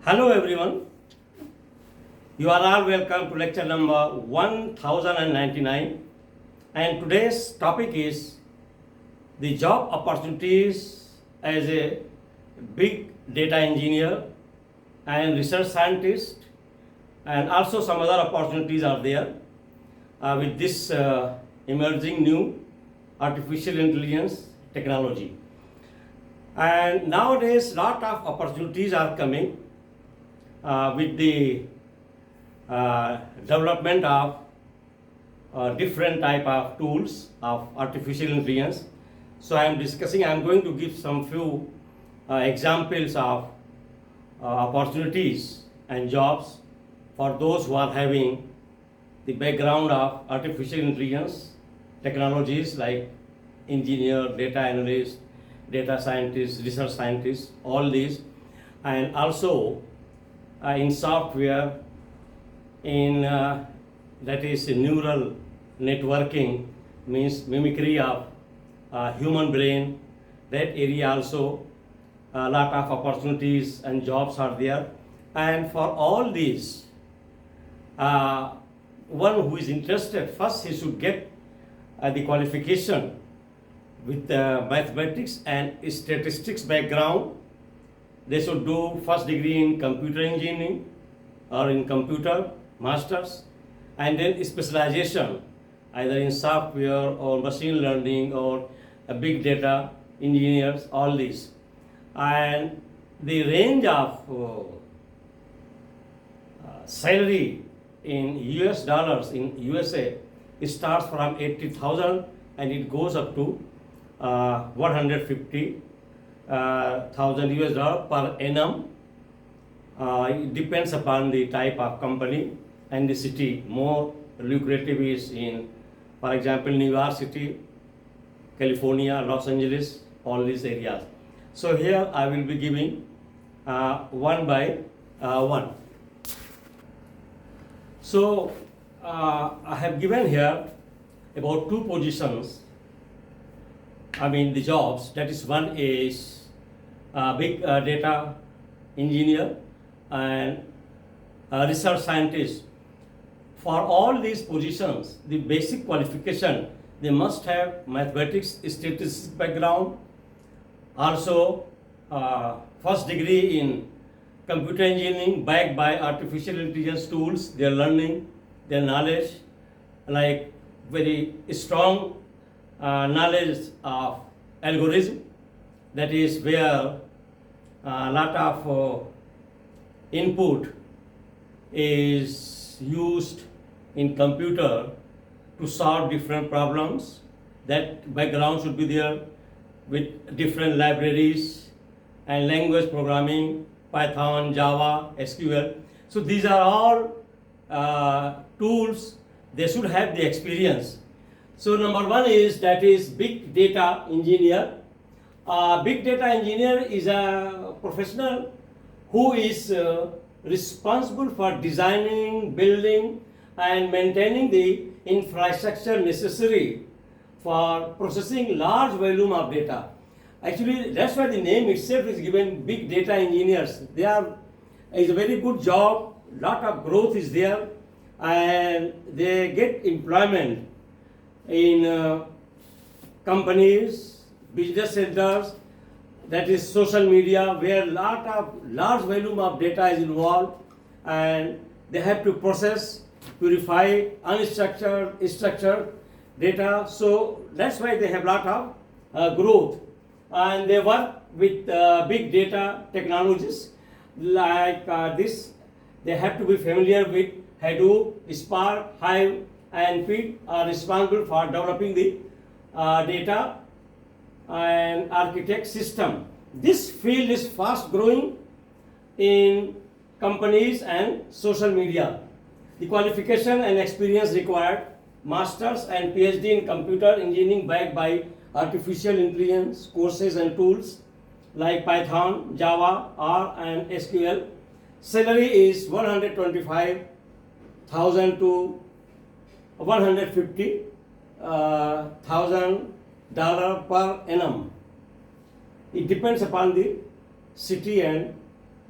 Hello everyone, you are all welcome to lecture number 1099, and today's topic is the job opportunities as a big data engineer and research scientist, and also some other opportunities are there with this emerging new artificial intelligence technology. And nowadays lot of opportunities are coming with the development of different type of tools of artificial intelligence. So I am going to give some few examples of opportunities and jobs for those who are having the background of artificial intelligence technologies like engineer, data analyst, data scientist, research scientist, all these, and also in software, in that is neural networking, means mimicry of human brain. That area also a lot of opportunities and jobs are there. And for all these, one who is interested, first he should get the qualification with mathematics and statistics background. They should do first degree in computer engineering or in computer masters, and then specialization either in software or machine learning or big data engineers, all these. And the range of salary in US dollars in USA, it starts from 80,000 and it goes up to 150,000 US dollar per annum. It depends upon the type of company and the city. More lucrative is in, for example, New York City, California, Los Angeles, all these areas. So here I will be giving one by one. So I have given here about two positions, the jobs. That is, one is big data engineer and research scientist. For all these positions, the basic qualification, they must have mathematics, statistics background, also first degree in computer engineering backed by artificial intelligence tools. They are learning their knowledge, like very strong knowledge of algorithm. That is where a lot of input is used in computer to solve different problems. That background should be there with different libraries and language programming, Python, Java, SQL. So these are all tools. They should have the experience. So number one is, that is big data engineer. Big data engineer is a professional who is responsible for designing, building, and maintaining the infrastructure necessary for processing large volume of data. Actually, that's why the name itself is given big data engineers. It's a very good job, lot of growth is there, and they get employment in companies, business centers, that is social media, where lot of large volume of data is involved, and they have to process, purify unstructured, structured data. So that's why they have lot of growth, and they work with big data technologies like this. They have to be familiar with Hadoop, Spark, Hive, and pig are responsible for developing the data and architect system. This field is fast growing in companies and social media. The qualification and experience required: masters and PhD in computer engineering backed by artificial intelligence courses and tools like Python, Java, R, and SQL. Salary is 125,000 to 150,000 dollar per annum. It depends upon the city and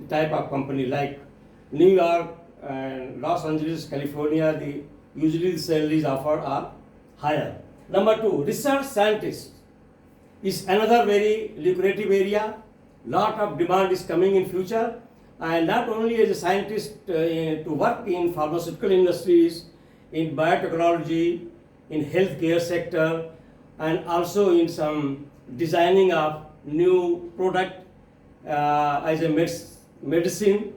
type of company like New York and Los Angeles, California, usually the salaries offered are higher. Number two, research scientist is another very lucrative area. Lot of demand is coming in future, and not only as a scientist to work in pharmaceutical industries, in biotechnology, in healthcare sector, and also in some designing of new product as a medicine,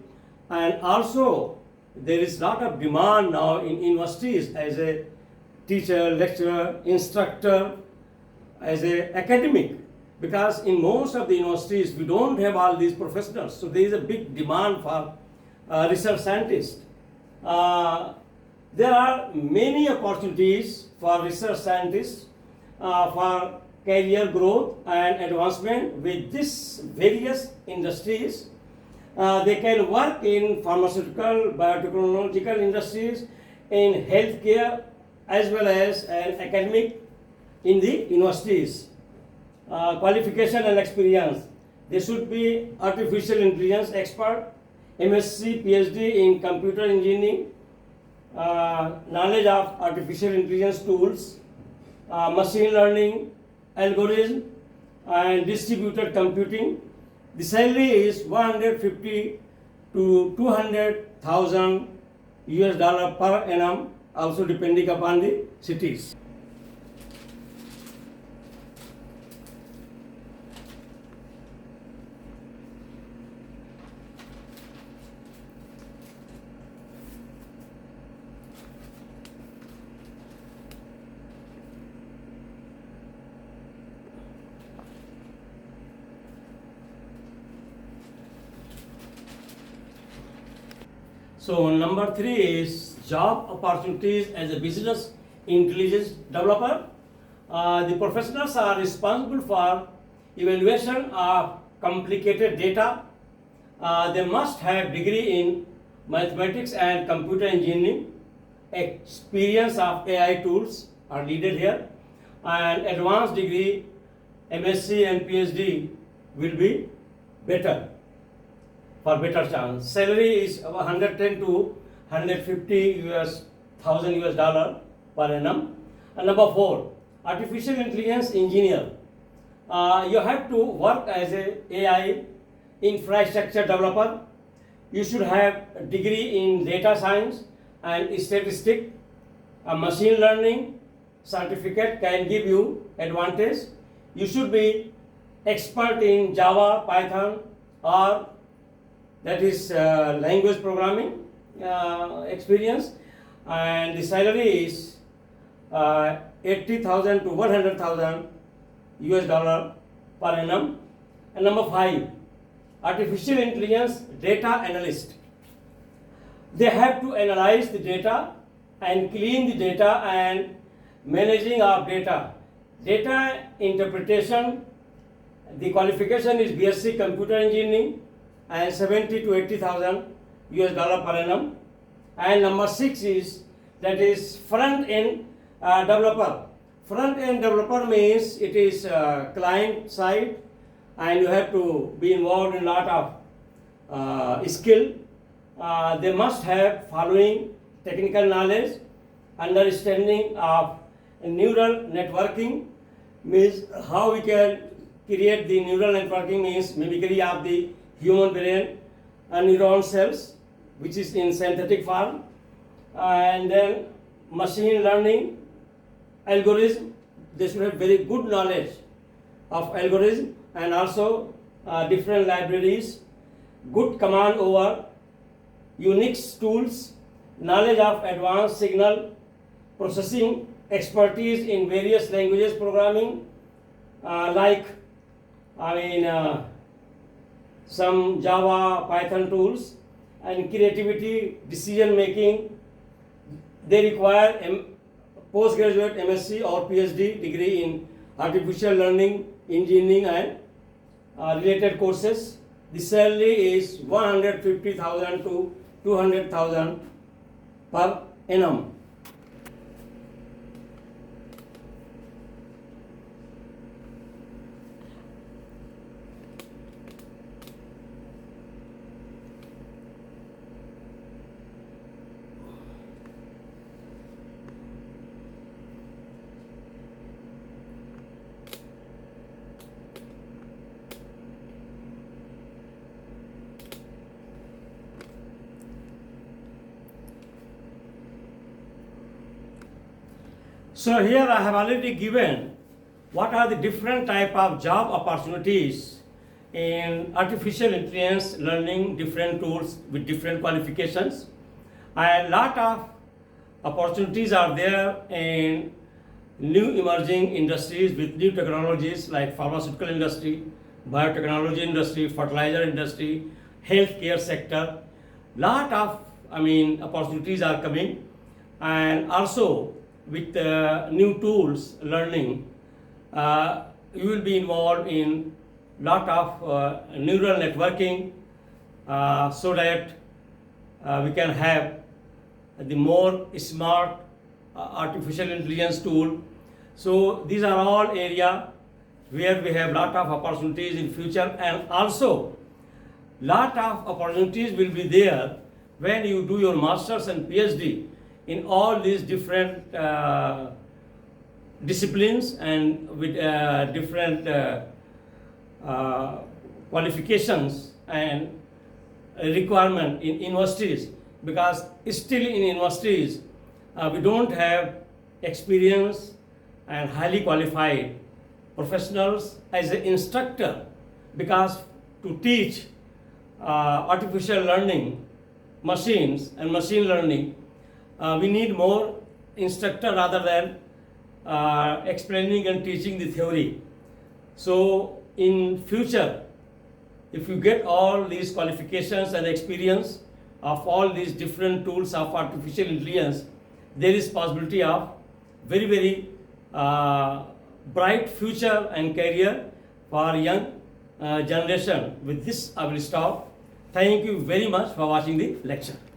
and also there is lot of demand now in universities as a teacher, lecturer, instructor, as a academic, because in most of the universities we don't have all these professionals, so there is a big demand for research scientists. There are many opportunities for research scientists for career growth and advancement with these various industries. They can work in pharmaceutical, biotechnological industries, in healthcare, as well as an academic in the universities. Qualification and experience. They should be artificial intelligence expert, MSc, PhD in computer engineering, knowledge of artificial intelligence tools, machine learning, algorithm, and distributed computing. The salary is 150 to 200,000 US dollar per annum, also depending upon the cities. So number three is job opportunities as a business intelligence developer. The professionals are responsible for evaluation of complicated data. They must have degree in mathematics and computer engineering. Experience of AI tools are needed here, and advanced degree MSc and PhD will be better, for better chance. Salary is 110 to 150 thousand US dollar per annum. And number four, artificial intelligence engineer. You have to work as a AI infrastructure developer. You should have a degree in data science and statistics. A machine learning certificate can give you advantage. You should be expert in Java, Python, or that is language programming experience, and the salary is 80,000 to 100,000 US dollar per annum. And number five, artificial intelligence data analyst. They have to analyze the data and clean the data and managing of data. Data interpretation, the qualification is BSc computer engineering and 70 to 80,000 US dollar per annum. And number six is that is front end developer. Front end developer means it is client side, and you have to be involved in a lot of skill. They must have following technical knowledge, understanding of neural networking, means how we can create the neural networking, means mimicry of the human brain and neuron cells, which is in synthetic form, and then machine learning, algorithm. They should have very good knowledge of algorithm and also different libraries, good command over Unix tools, knowledge of advanced signal processing, expertise in various languages programming, some Java, Python tools, and creativity, decision making. They require postgraduate MSc or PhD degree in artificial learning, engineering, and related courses. The salary is 150,000 to 200,000 per annum. So here I have already given what are the different type of job opportunities in artificial intelligence learning, different tools with different qualifications. And lot of opportunities are there in new emerging industries with new technologies like pharmaceutical industry, biotechnology industry, fertilizer industry, healthcare sector. Lot of opportunities are coming, and also with new tools learning, you will be involved in lot of neural networking, so that we can have the more smart artificial intelligence tool. So these are all area where we have lot of opportunities in future, and also lot of opportunities will be there when you do your masters and PhD in all these different disciplines and with different qualifications and requirement in universities, because still in universities we don't have experience and highly qualified professionals as an instructor, because to teach artificial learning machines and machine learning, we need more instructor rather than explaining and teaching the theory. So in future, if you get all these qualifications and experience of all these different tools of artificial intelligence, there is possibility of very bright future and career for young generation. With this I will stop. Thank you very much for watching the lecture.